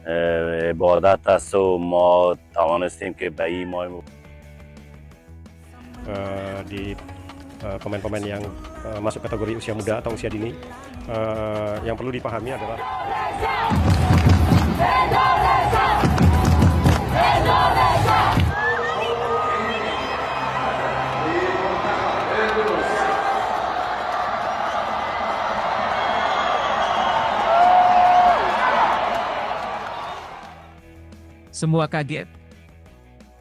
عبادت است و ما توانستیم که به این ماه di pemain-pemain yang masuk kategori usia muda atau usia dini, yang perlu dipahami adalah semua kaget.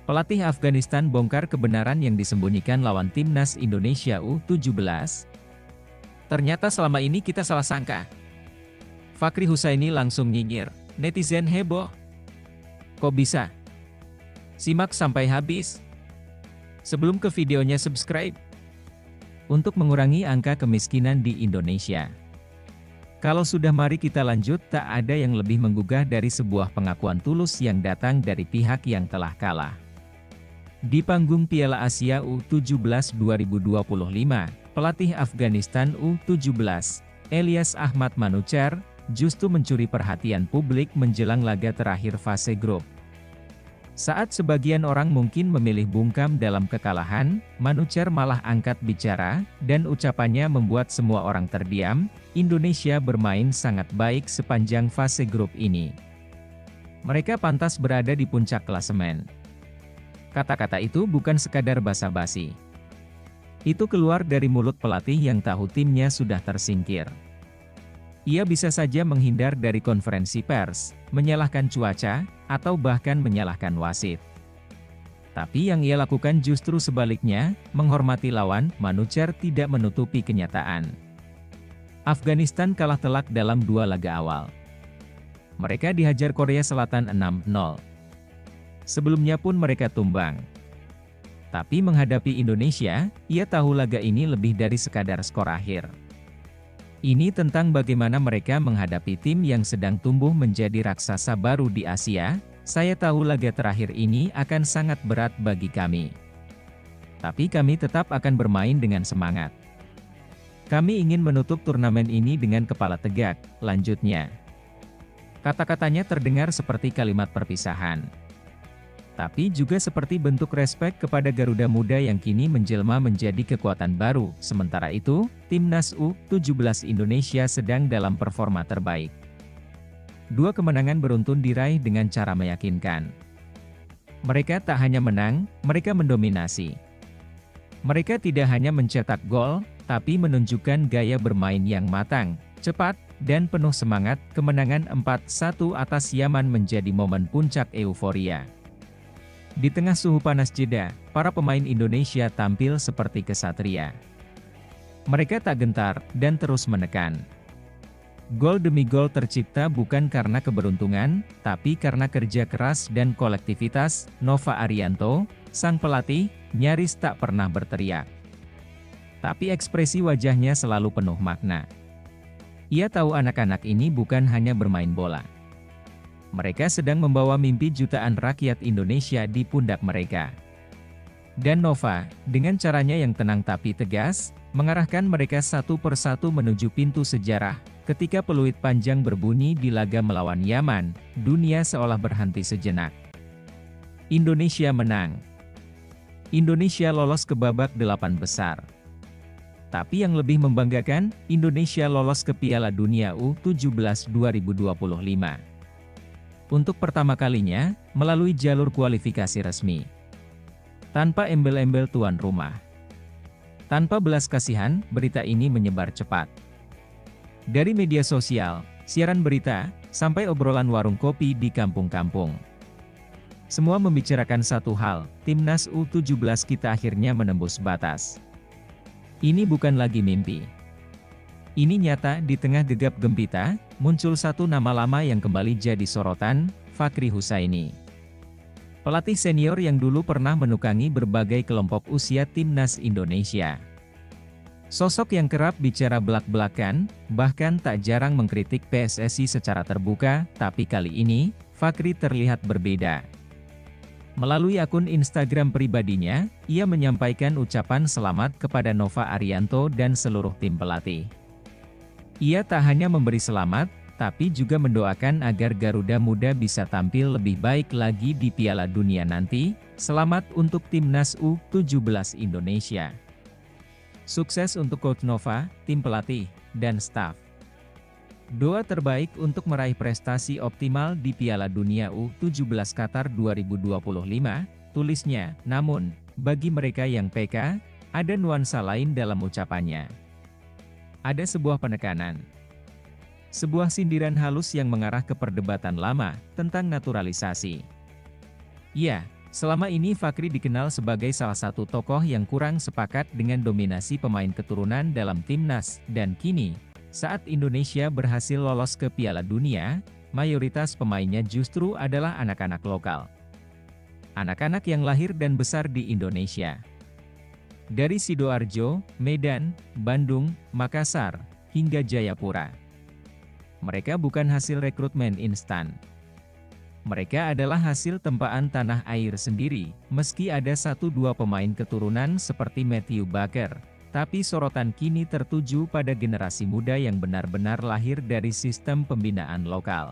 Pelatih Afghanistan bongkar kebenaran yang disembunyikan lawan timnas Indonesia U17. Ternyata selama ini kita salah sangka. Fakhri Husaini langsung nyinyir, netizen heboh. Kok bisa? Simak sampai habis. Sebelum ke videonya, subscribe untuk mengurangi angka kemiskinan di Indonesia. Kalau sudah, mari kita lanjut. Tak ada yang lebih menggugah dari sebuah pengakuan tulus yang datang dari pihak yang telah kalah. Di panggung Piala Asia U17 2025, pelatih Afghanistan U17, Elyas Ahmad Manucher, justru mencuri perhatian publik menjelang laga terakhir fase grup. Saat sebagian orang mungkin memilih bungkam dalam kekalahan, Manucher malah angkat bicara, dan ucapannya membuat semua orang terdiam. Indonesia bermain sangat baik sepanjang fase grup ini. Mereka pantas berada di puncak klasemen. Kata-kata itu bukan sekadar basa-basi. Itu keluar dari mulut pelatih yang tahu timnya sudah tersingkir. Ia bisa saja menghindar dari konferensi pers, menyalahkan cuaca, atau bahkan menyalahkan wasit. Tapi yang ia lakukan justru sebaliknya, menghormati lawan. Manucher tidak menutupi kenyataan. Afghanistan kalah telak dalam 2 laga awal. Mereka dihajar Korea Selatan 6-0. Sebelumnya pun mereka tumbang. Tapi menghadapi Indonesia, ia tahu laga ini lebih dari sekadar skor akhir. Ini tentang bagaimana mereka menghadapi tim yang sedang tumbuh menjadi raksasa baru di Asia. Saya tahu laga terakhir ini akan sangat berat bagi kami. Tapi kami tetap akan bermain dengan semangat. Kami ingin menutup turnamen ini dengan kepala tegak, lanjutnya. Kata-katanya terdengar seperti kalimat perpisahan. Tapi juga seperti bentuk respek kepada Garuda Muda yang kini menjelma menjadi kekuatan baru. Sementara itu, timnas U17 Indonesia sedang dalam performa terbaik. 2 kemenangan beruntun diraih dengan cara meyakinkan. Mereka tak hanya menang, mereka mendominasi. Mereka tidak hanya mencetak gol, tapi menunjukkan gaya bermain yang matang, cepat, dan penuh semangat. Kemenangan 4-1 atas Yaman menjadi momen puncak euforia. Di tengah suhu panas Jeddah, para pemain Indonesia tampil seperti kesatria. Mereka tak gentar, dan terus menekan. Gol demi gol tercipta bukan karena keberuntungan, tapi karena kerja keras dan kolektivitas. Nova Arianto, sang pelatih, nyaris tak pernah berteriak. Tapi ekspresi wajahnya selalu penuh makna. Ia tahu anak-anak ini bukan hanya bermain bola. Mereka sedang membawa mimpi jutaan rakyat Indonesia di pundak mereka. Dan Nova, dengan caranya yang tenang tapi tegas, mengarahkan mereka satu persatu menuju pintu sejarah. Ketika peluit panjang berbunyi di laga melawan Yaman, dunia seolah berhenti sejenak. Indonesia menang. Indonesia lolos ke babak 8 besar. Tapi yang lebih membanggakan, Indonesia lolos ke Piala Dunia U17 2025. Untuk pertama kalinya, melalui jalur kualifikasi resmi. Tanpa embel-embel tuan rumah. Tanpa belas kasihan, berita ini menyebar cepat. Dari media sosial, siaran berita, sampai obrolan warung kopi di kampung-kampung. Semua membicarakan satu hal, timnas U17 kita akhirnya menembus batas. Ini bukan lagi mimpi. Ini nyata. Di tengah gegap gempita, muncul satu nama lama yang kembali jadi sorotan, Fakhri Husaini. Pelatih senior yang dulu pernah menukangi berbagai kelompok usia timnas Indonesia. Sosok yang kerap bicara belak-belakan, bahkan tak jarang mengkritik PSSI secara terbuka, tapi kali ini, Fakhri terlihat berbeda. Melalui akun Instagram pribadinya, ia menyampaikan ucapan selamat kepada Nova Arianto dan seluruh tim pelatih. Ia tak hanya memberi selamat, tapi juga mendoakan agar Garuda Muda bisa tampil lebih baik lagi di Piala Dunia nanti. Selamat untuk Timnas U17 Indonesia. Sukses untuk Coach Nova, tim pelatih, dan staf. Doa terbaik untuk meraih prestasi optimal di Piala Dunia U17 Qatar 2025, tulisnya. Namun, bagi mereka yang PK, ada nuansa lain dalam ucapannya. Ada sebuah penekanan. Sebuah sindiran halus yang mengarah ke perdebatan lama tentang naturalisasi. Ya, selama ini Fakri dikenal sebagai salah satu tokoh yang kurang sepakat dengan dominasi pemain keturunan dalam timnas, dan kini, saat Indonesia berhasil lolos ke Piala Dunia, mayoritas pemainnya justru adalah anak-anak lokal. Anak-anak yang lahir dan besar di Indonesia. Dari Sidoarjo, Medan, Bandung, Makassar, hingga Jayapura. Mereka bukan hasil rekrutmen instan. Mereka adalah hasil tempaan tanah air sendiri, meski ada 1-2 pemain keturunan seperti Matthew Baker, tapi sorotan kini tertuju pada generasi muda yang benar-benar lahir dari sistem pembinaan lokal.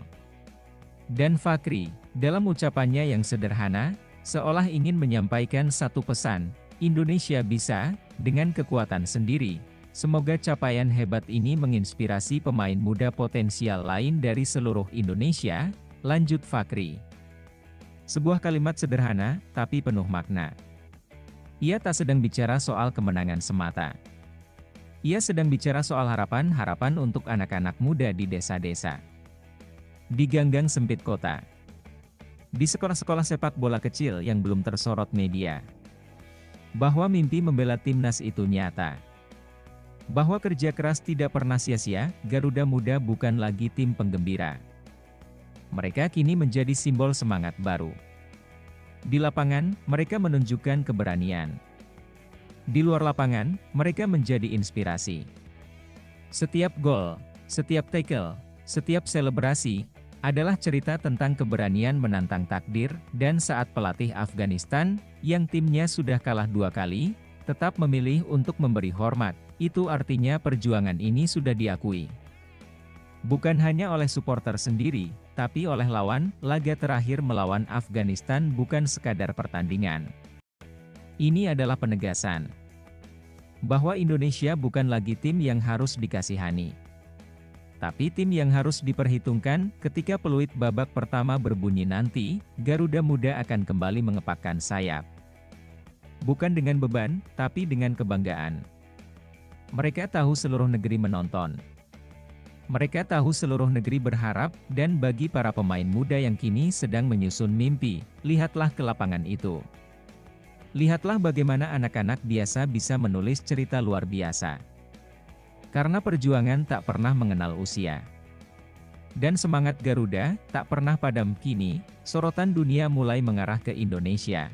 Dan Fakri, dalam ucapannya yang sederhana, seolah ingin menyampaikan satu pesan, Indonesia bisa, dengan kekuatan sendiri. Semoga capaian hebat ini menginspirasi pemain muda potensial lain dari seluruh Indonesia, lanjut Fakri. Sebuah kalimat sederhana, tapi penuh makna. Ia tak sedang bicara soal kemenangan semata. Ia sedang bicara soal harapan-harapan untuk anak-anak muda di desa-desa. Di gang-gang sempit kota. Di sekolah-sekolah sepak bola kecil yang belum tersorot media. Bahwa mimpi membela timnas itu nyata. Bahwa kerja keras tidak pernah sia-sia, Garuda Muda bukan lagi tim penggembira. Mereka kini menjadi simbol semangat baru. Di lapangan, mereka menunjukkan keberanian. Di luar lapangan, mereka menjadi inspirasi. Setiap gol, setiap tackle, setiap selebrasi, adalah cerita tentang keberanian menantang takdir, dan saat pelatih Afghanistan, yang timnya sudah kalah 2 kali, tetap memilih untuk memberi hormat, itu artinya perjuangan ini sudah diakui. Bukan hanya oleh supporter sendiri, tapi oleh lawan. Laga terakhir melawan Afghanistan bukan sekadar pertandingan. Ini adalah penegasan bahwa Indonesia bukan lagi tim yang harus dikasihani, tapi tim yang harus diperhitungkan. Ketika peluit babak pertama berbunyi nanti, Garuda Muda akan kembali mengepakkan sayap. Bukan dengan beban, tapi dengan kebanggaan. Mereka tahu seluruh negeri menonton. Mereka tahu seluruh negeri berharap, dan bagi para pemain muda yang kini sedang menyusun mimpi, lihatlah ke lapangan itu. Lihatlah bagaimana anak-anak biasa bisa menulis cerita luar biasa. Karena perjuangan tak pernah mengenal usia. Dan semangat Garuda tak pernah padam. Kini, sorotan dunia mulai mengarah ke Indonesia.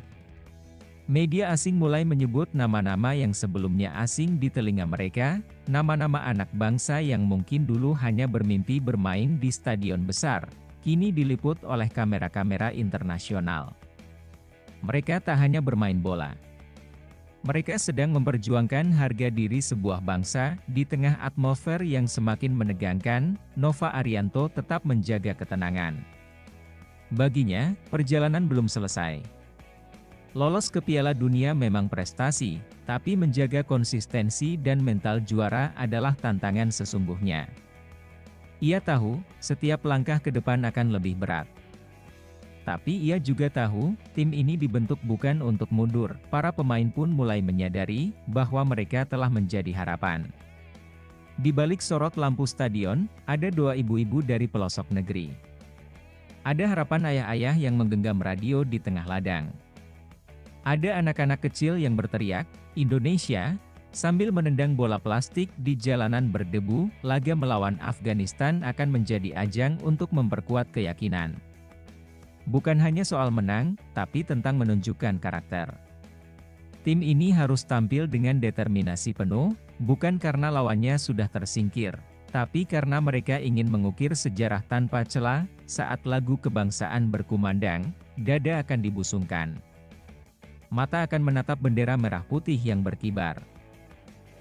Media asing mulai menyebut nama-nama yang sebelumnya asing di telinga mereka, nama-nama anak bangsa yang mungkin dulu hanya bermimpi bermain di stadion besar, kini diliput oleh kamera-kamera internasional. Mereka tak hanya bermain bola. Mereka sedang memperjuangkan harga diri sebuah bangsa. Di tengah atmosfer yang semakin menegangkan, Nova Arianto tetap menjaga ketenangan. Baginya, perjalanan belum selesai. Lolos ke Piala Dunia memang prestasi, tapi menjaga konsistensi dan mental juara adalah tantangan sesungguhnya. Ia tahu, setiap langkah ke depan akan lebih berat. Tapi ia juga tahu, tim ini dibentuk bukan untuk mundur. Para pemain pun mulai menyadari bahwa mereka telah menjadi harapan. Di balik sorot lampu stadion, ada 2 ibu-ibu dari pelosok negeri. Ada harapan ayah-ayah yang menggenggam radio di tengah ladang. Ada anak-anak kecil yang berteriak, Indonesia, sambil menendang bola plastik di jalanan berdebu. Laga melawan Afghanistan akan menjadi ajang untuk memperkuat keyakinan. Bukan hanya soal menang, tapi tentang menunjukkan karakter. Tim ini harus tampil dengan determinasi penuh, bukan karena lawannya sudah tersingkir, tapi karena mereka ingin mengukir sejarah tanpa celah. Saat lagu kebangsaan berkumandang, dada akan dibusungkan. Mata akan menatap bendera merah putih yang berkibar.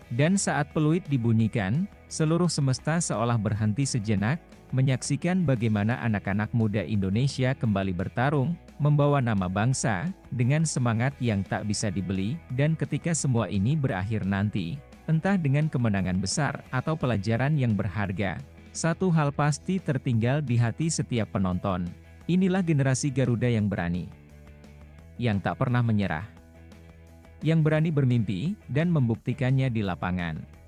Dan saat peluit dibunyikan, seluruh semesta seolah berhenti sejenak. menyaksikan bagaimana anak-anak muda Indonesia kembali bertarung, membawa nama bangsa, dengan semangat yang tak bisa dibeli, dan ketika semua ini berakhir nanti, entah dengan kemenangan besar atau pelajaran yang berharga, satu hal pasti tertinggal di hati setiap penonton. Inilah generasi Garuda yang berani, yang tak pernah menyerah, yang berani bermimpi, dan membuktikannya di lapangan.